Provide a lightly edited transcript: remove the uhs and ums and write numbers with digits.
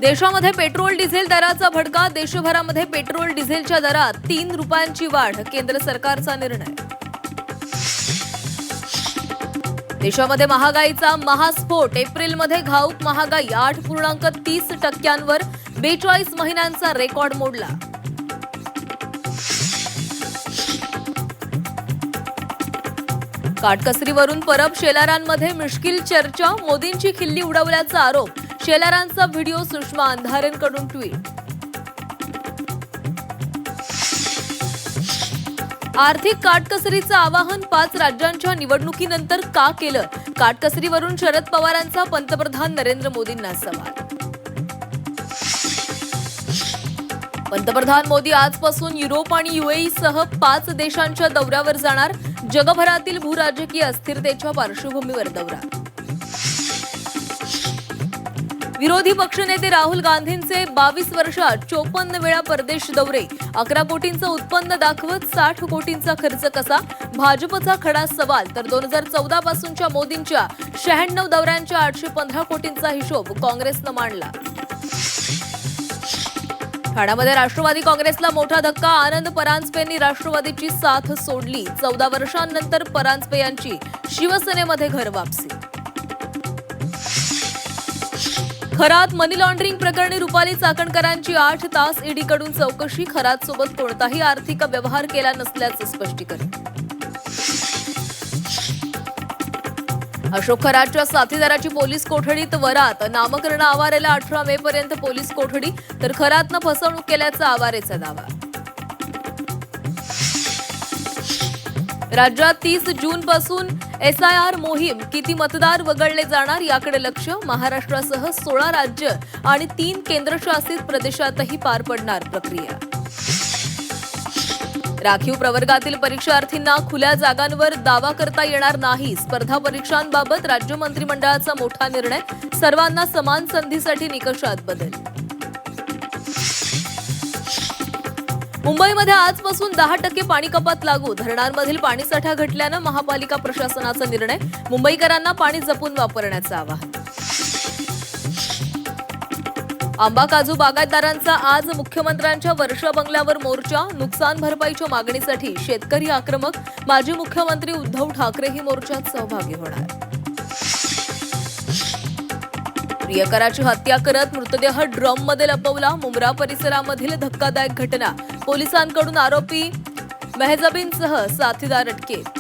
देशामध्ये petrol diesel दराचा भडका. देशभरामध्ये पेट्रोल डिझेलच्या दरात 3 रुपयांची वाढ. केंद्र सरकारचा निर्णय. देशामध्ये महागाईचा महास्फोट. एप्रिलमध्ये घाऊक महागाई 8.30%वर 42 महिन्यांचा रेकॉर्ड मोडला. काटकसरीवरून परब. शेलारांमध्ये मिश्कील चर्चा. मोदींची खिल्ली उडवल्याचा आरोप. शेलारांचा व्हिडिओ. सुषमा अंधारेंकडून ट्विट. आर्थिक काटकसरीचं आवाहन 5 राज्यांच्या निवडणुकीनंतर का केलं? काटकसरीवरून शरद पवारांचा पंतप्रधान नरेंद्र मोदींना सवाल. पंतप्रधान मोदी आजपासून युरोप आणि युएई सह 5 देशांच्या दौऱ्यावर जाणार. जगभरातील भूराजकीय अस्थिरतेच्या पार्श्वभूमीवर दौरा. विरोधी पक्षनेते राहुल गांधींचे 22 वर्षात 54 वेळा परदेश दौरे. 11 कोटींचं उत्पन्न दाखवत 60 कोटींचा खर्च कसा? भाजपचा खडा सवाल. तर 2014 पासूनच्या मोदींच्या 96 दौऱ्यांच्या 815 कोटींचा हिशोब काँग्रेसनं मांडला. ठाण्यामध्ये राष्ट्रवादी काँग्रेसला मोठा धक्का. आनंद परांजपेंनी राष्ट्रवादीची साथ सोडली. 14 वर्षांनंतर परांजपे यांची शिवसेनेमध्ये घर वापसी. खरात मनी लॉन्ड्रिंग प्रकरणी रुपाली चाकणकरांची 8 तास ईडीकडून चौकशी. खरात सोबत कोणताही आर्थिक व्यवहार केला नसल्याचं स्पष्टीकरण. अशोक खरातच्या साथीदाराची पोलीस कोठडीत वरात. नामकरण आवारेला 18 मे पर्यंत पोलीस कोठडी. तर खरातनं फसवणूक केल्याचा आवारेचा दावा. राज्यात 30 जून पासून SIR मोहीम. किती मतदार वगळले जाणार याकडे लक्ष. महाराष्ट्रासह 16 राज्य आणि 3 केंद्रशासित प्रदेशातही पार पडणार प्रक्रिया. राखीव प्रवर्गातील परीक्षार्थींना खुल्या जागांवर दावा करता येणार नाही. स्पर्धा परीक्षांबाबत राज्य मंत्रिमंडळाचा मोठा निर्णय. सर्वांना समान संधीसाठी निकषात बदल. मुंबईमध्ये आजपासून 10% पाणी कपात लागू. धरणांमधील पाणीसाठा घटल्यानं महापालिका प्रशासनाचा निर्णय. मुंबईकरांना पाणी जपून वापरण्याचं आवाहन. आंबा काजू बागायतदारांचा आज मुख्यमंत्र्यांच्या वर्षा बंगल्यावर मोर्चा. नुकसान भरपाईच्या मागणीसाठी शेतकरी आक्रमक. माजी मुख्यमंत्री उद्धव ठाकरेही मोर्चात सहभागी होणार. प्रियकराची हत्या करत मृतदेह ड्रममध्ये लपवला. मुंब्रा परिसरामधील धक्कादायक घटना. पोलिसांकडून आरोपी मेहजबीनसह साथीदार अटकेत.